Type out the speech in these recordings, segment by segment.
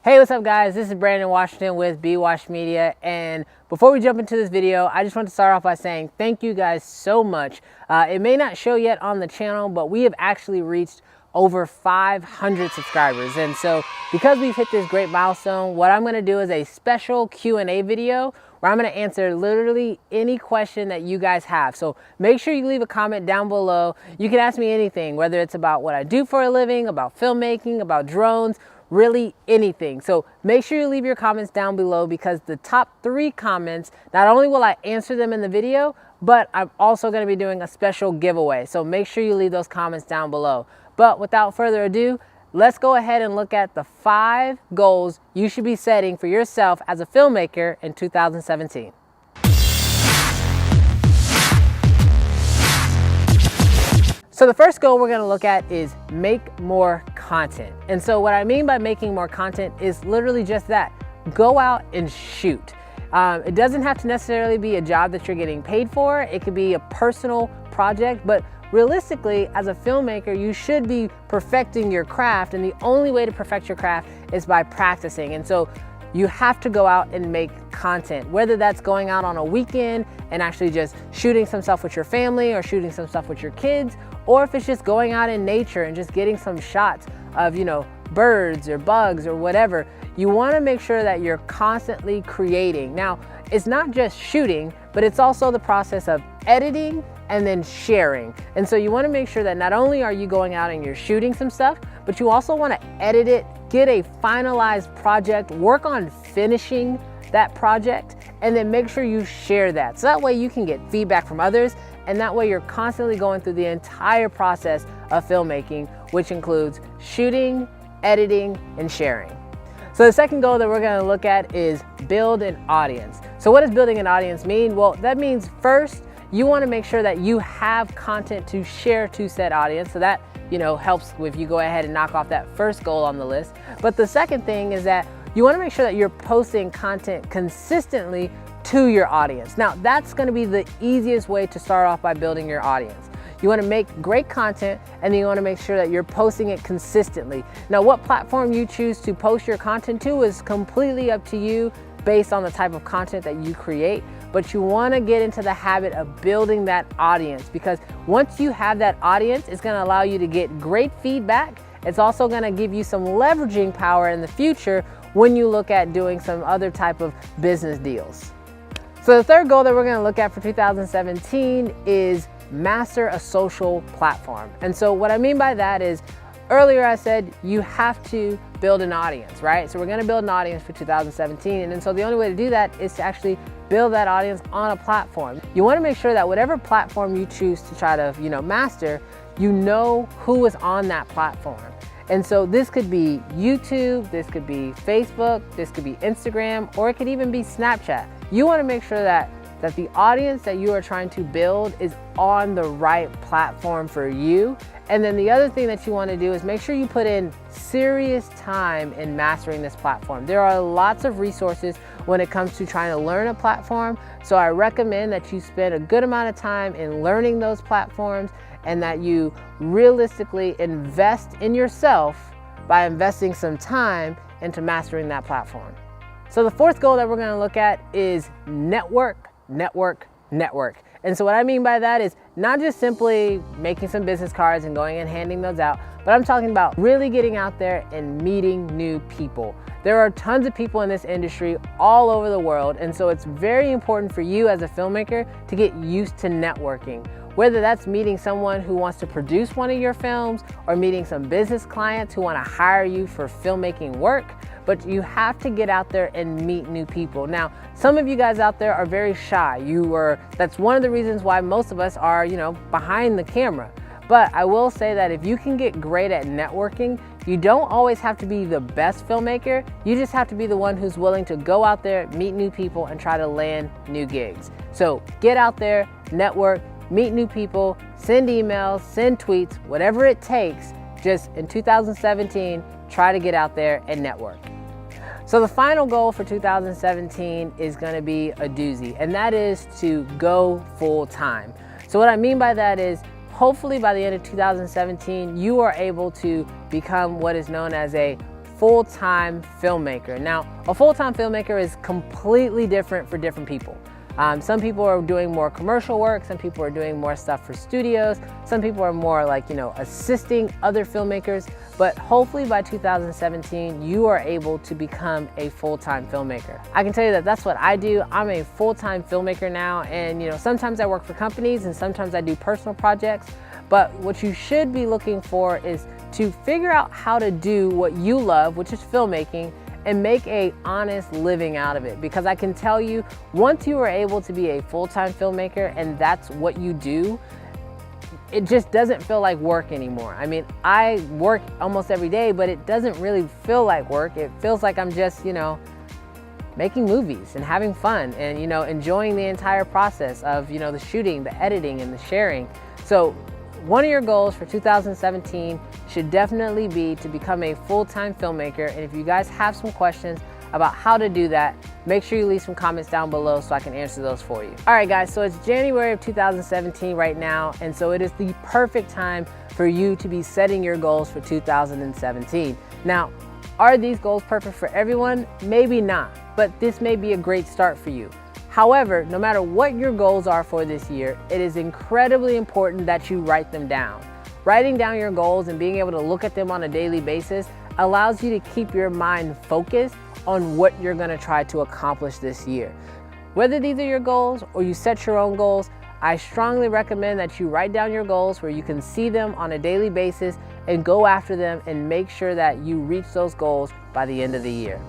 Hey, what's up guys? This is Brandon Washington with B Wash Media, and before we jump into this video, I just want to start off by saying thank you guys so much. It may not show yet on the channel, but we have actually reached over 500 subscribers, and so because we've hit this great milestone, what I'm going to do is a special Q&A video where I'm going to answer literally any question that you guys have. So make sure you leave a comment down below. You can ask me anything, whether it's about what I do for a living, about filmmaking, about drones, really anything. So make sure you leave your comments down below, because the top 3 comments, not only will I answer them in the video, but I'm also going to be doing a special giveaway. So make sure you leave those comments down below. But without further ado, let's go ahead and look at the 5 goals you should be setting for yourself as a filmmaker in 2017. So the first goal we're going to look at is make more content. And so what I mean by making more content is literally just that. Go out and shoot. It doesn't have to necessarily be a job that you're getting paid for. It could be a personal project, but realistically, as a filmmaker, you should be perfecting your craft, and the only way to perfect your craft is by practicing. And so you have to go out and make content, whether that's going out on a weekend and actually just shooting some stuff with your family or shooting some stuff with your kids, or if it's just going out in nature and just getting some shots of, birds or bugs or whatever. You want to make sure that you're constantly creating. Now, it's not just shooting, but it's also the process of editing and then sharing. And so you want to make sure that not only are you going out and you're shooting some stuff, but you also want to edit it, get a finalized project, work on finishing that project, and then make sure you share that. So that way you can get feedback from others, and that way you're constantly going through the entire process of filmmaking, which includes shooting, editing, and sharing. So the second goal that we're going to look at is build an audience. So what does building an audience mean? Well, that means first, you want to make sure that you have content to share to said audience. So that, helps if you go ahead and knock off that first goal on the list. But the second thing is that you want to make sure that you're posting content consistently to your audience. Now, that's going to be the easiest way to start off by building your audience. You want to make great content, and then you want to make sure that you're posting it consistently. Now, what platform you choose to post your content to is completely up to you based on the type of content that you create. But you want to get into the habit of building that audience, because once you have that audience, it's going to allow you to get great feedback. It's also going to give you some leveraging power in the future when you look at doing some other type of business deals. So the third goal that we're going to look at for 2017 is master a social platform. And so what I mean by that is, earlier I said you have to build an audience, right? So we're going to build an audience for 2017. And so the only way to do that is to actually build that audience on a platform. You want to make sure that whatever platform you choose to try to, master, you know who is on that platform. And so this could be YouTube, this could be Facebook, this could be Instagram, or it could even be Snapchat. You want to make sure that the audience that you are trying to build is on the right platform for you. And then the other thing that you want to do is make sure you put in serious time in mastering this platform. There are lots of resources when it comes to trying to learn a platform. So I recommend that you spend a good amount of time in learning those platforms, and that you realistically invest in yourself by investing some time into mastering that platform. So the fourth goal that we're going to look at is network, network, network. And so what I mean by that is not just simply making some business cards and going and handing those out, but I'm talking about really getting out there and meeting new people. There are tons of people in this industry all over the world, and so it's very important for you as a filmmaker to get used to networking. Whether that's meeting someone who wants to produce one of your films, or meeting some business clients who want to hire you for filmmaking work, but you have to get out there and meet new people. Now, some of you guys out there are very shy. That's one of the reasons why most of us are, behind the camera. But I will say that if you can get great at networking, you don't always have to be the best filmmaker. You just have to be the one who's willing to go out there, meet new people, and try to land new gigs. So get out there, network, meet new people, send emails, send tweets, whatever it takes. Just in 2017, try to get out there and network. So the final goal for 2017 is going to be a doozy, and that is to go full time. So what I mean by that is, hopefully by the end of 2017, you are able to become what is known as a full-time filmmaker. Now, a full-time filmmaker is completely different for different people. Some people are doing more commercial work, some people are doing more stuff for studios, some people are more like, assisting other filmmakers, but hopefully by 2017, you are able to become a full-time filmmaker. I can tell you that that's what I do. I'm a full-time filmmaker now, and sometimes I work for companies and sometimes I do personal projects, but what you should be looking for is to figure out how to do what you love, which is filmmaking, and make a honest living out of it. Because I can tell you, once you are able to be a full-time filmmaker and that's what you do, it just doesn't feel like work anymore. I mean, I work almost every day, but it doesn't really feel like work. It feels like I'm just, making movies and having fun and, enjoying the entire process of, the shooting, the editing, and the sharing. So one of your goals for 2017 should definitely be to become a full-time filmmaker. And if you guys have some questions about how to do that, make sure you leave some comments down below so I can answer those for you. All right, guys, so it's January of 2017 right now, and so it is the perfect time for you to be setting your goals for 2017. Now, are these goals perfect for everyone? Maybe not, but this may be a great start for you. However, no matter what your goals are for this year, it is incredibly important that you write them down. Writing down your goals and being able to look at them on a daily basis allows you to keep your mind focused on what you're going to try to accomplish this year. Whether these are your goals or you set your own goals, I strongly recommend that you write down your goals where you can see them on a daily basis and go after them and make sure that you reach those goals by the end of the year.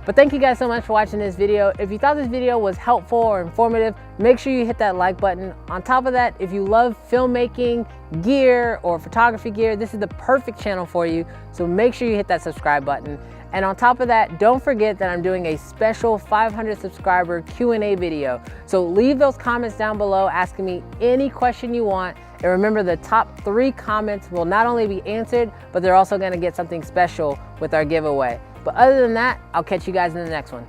But thank you guys so much for watching this video. If you thought this video was helpful or informative, make sure you hit that like button. On top of that, if you love filmmaking gear or photography gear, this is the perfect channel for you. So make sure you hit that subscribe button. And on top of that, don't forget that I'm doing a special 500 subscriber Q&A video. So leave those comments down below asking me any question you want. And remember, the top 3 comments will not only be answered, but they're also going to get something special with our giveaway. But other than that, I'll catch you guys in the next one.